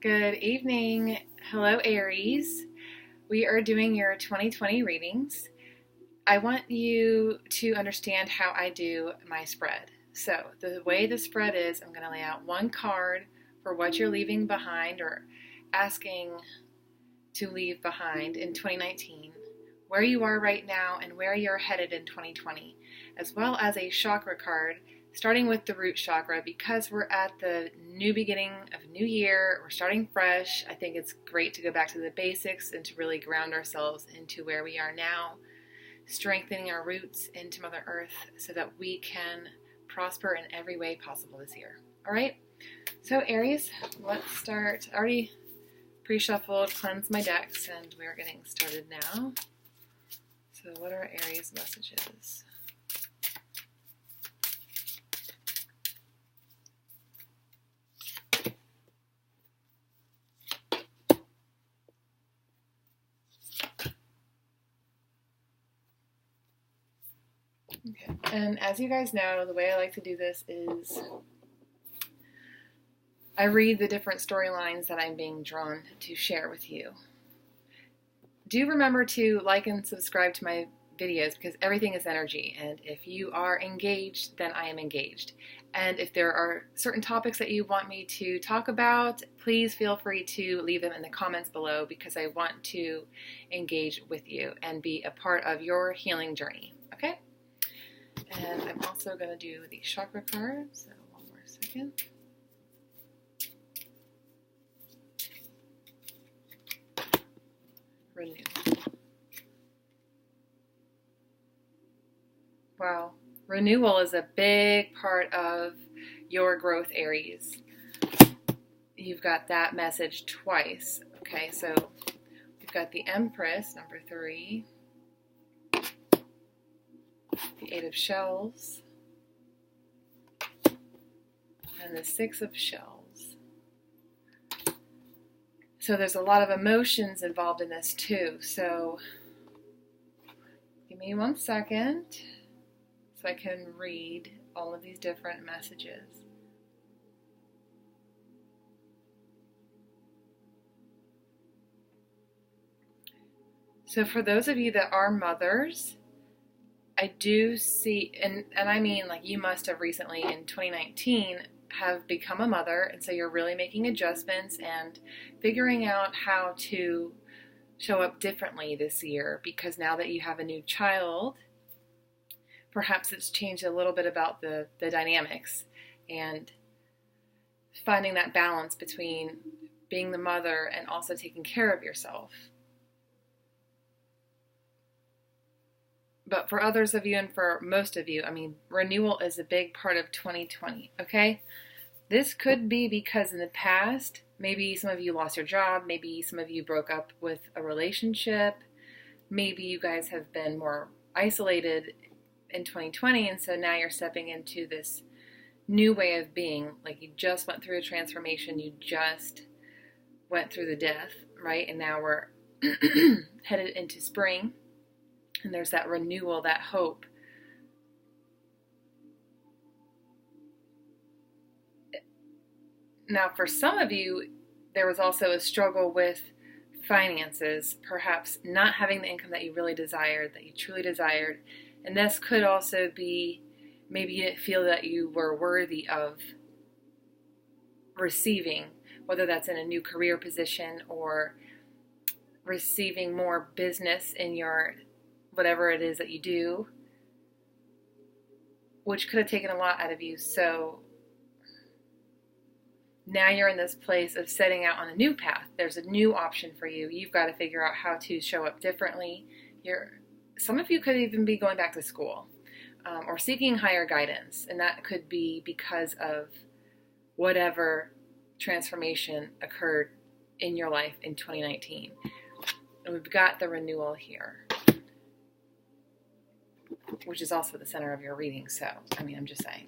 Good evening. Hello, Aries. We are doing your 2020 readings. I want you to understand how I do my spread. So the way the spread is, I'm going to lay out one card for what you're leaving behind or asking to leave behind in 2019, where you are right now and where you're headed in 2020, as well as a chakra card starting with the root chakra. Because we're at the new beginning of a new year, we're starting fresh. I think it's great to go back to the basics and to really ground ourselves into where we are now, strengthening our roots into Mother Earth so that we can prosper in every way possible this year. All right, so Aries, let's start. I already pre-shuffled, cleansed my decks, and we're getting started now. So what are Aries messages? Okay. And as you guys know, the way I like to do this is I read the different storylines that I'm being drawn to share with you. Do remember to like and subscribe to my videos because everything is energy, and if you are engaged, then I am engaged. And if there are certain topics that you want me to talk about, please feel free to leave them in the comments below because I want to engage with you and be a part of your healing journey, okay? And I'm also going to do the chakra card, so one more second. Renew. Wow. Renewal is a big part of your growth, Aries. You've got that message twice. Okay, so we've got the Empress, number 3. The 8 of Shells, and the 6 of Shells. So there's a lot of emotions involved in this too. So give me 1 second so I can read all of these different messages. So for those of you that are mothers, I do see, and I mean like you must have recently in 2019 have become a mother, and so you're really making adjustments and figuring out how to show up differently this year because now that you have a new child, perhaps it's changed a little bit about the dynamics and finding that balance between being the mother and also taking care of yourself. But for others of you and for most of you, I mean, renewal is a big part of 2020, okay? This could be because in the past, maybe some of you lost your job, maybe some of you broke up with a relationship, maybe you guys have been more isolated in 2020, and so now you're stepping into this new way of being, like you just went through a transformation, you just went through the death, right? And now we're headed into spring. And there's that renewal, that hope. Now, for some of you, there was also a struggle with finances, perhaps not having the income that you really desired, that you truly desired. And this could also be, maybe you didn't feel that you were worthy of receiving, whether that's in a new career position or receiving more business in your whatever it is that you do, which could have taken a lot out of you. So now you're in this place of setting out on a new path. There's a new option for you. You've got to figure out how to show up differently. Some of you could even be going back to school or seeking higher guidance, and that could be because of whatever transformation occurred in your life in 2019. And we've got the renewal here, which is also the center of your reading. So, I mean, I'm just saying.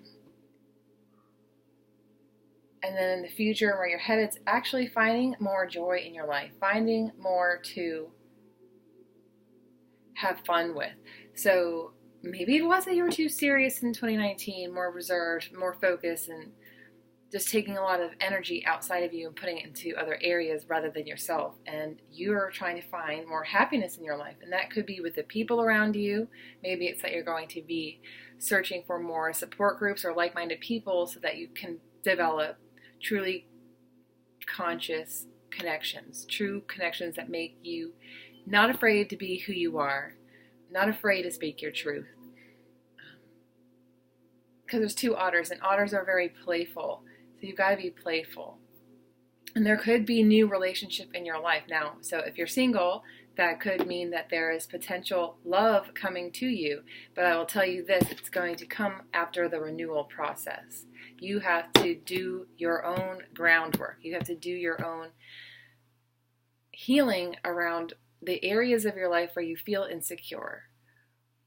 And then in the future, where you're headed, it's actually finding more joy in your life, finding more to have fun with. So maybe it was that you were too serious in 2019, more reserved, more focused, and just taking a lot of energy outside of you and putting it into other areas rather than yourself. And you're trying to find more happiness in your life. And that could be with the people around you. Maybe it's that you're going to be searching for more support groups or like-minded people so that you can develop truly conscious connections, true connections that make you not afraid to be who you are, not afraid to speak your truth. Because there's two otters, and otters are very playful. So you've got to be playful. And there could be new relationship in your life now. So if you're single, that could mean that there is potential love coming to you. But I will tell you this, it's going to come after the renewal process. You have to do your own groundwork. You have to do your own healing around the areas of your life where you feel insecure.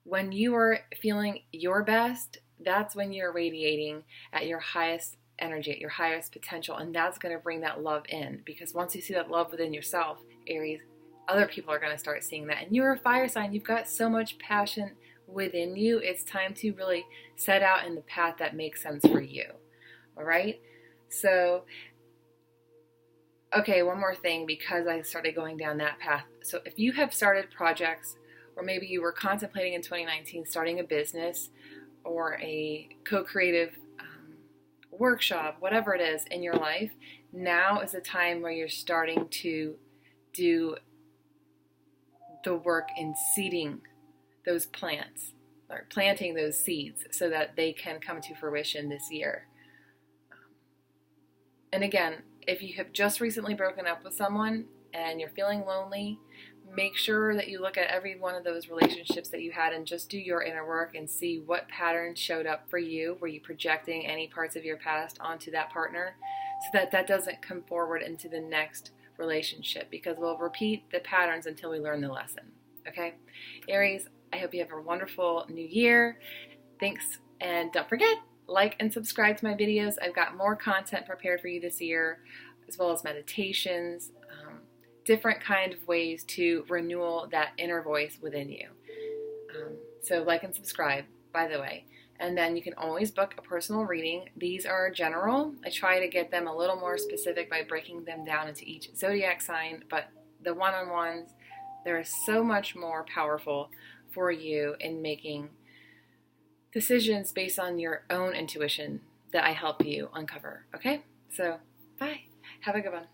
When you are feeling your best, that's when you're radiating at your highest energy, at your highest potential, and that's going to bring that love in. Because once you see that love within yourself, Aries, other people are going to start seeing that. And you're a fire sign. You've got so much passion within you. It's time to really set out in the path that makes sense for you. All right? So, okay, one more thing, because I started going down that path. So if you have started projects, or maybe you were contemplating in 2019 starting a business or a co-creative workshop, whatever it is in your life, now is the time where you're starting to do the work in seeding those plants, or planting those seeds so that they can come to fruition this year. And again, if you have just recently broken up with someone and you're feeling lonely, make sure that you look at every one of those relationships that you had and just do your inner work and see what patterns showed up for you. Were you projecting any parts of your past onto that partner, so that that doesn't come forward into the next relationship, because we'll repeat the patterns until we learn the lesson. Okay? Aries, I hope you have a wonderful new year. Thanks. And don't forget, like and subscribe to my videos. I've got more content prepared for you this year, as well as meditations, different kind of ways to renewal that inner voice within you. So like and subscribe, by the way. And then you can always book a personal reading. These are general. I try to get them a little more specific by breaking them down into each zodiac sign, but the one-on-ones, they're so much more powerful for you in making decisions based on your own intuition that I help you uncover. Okay? So, bye. Have a good one.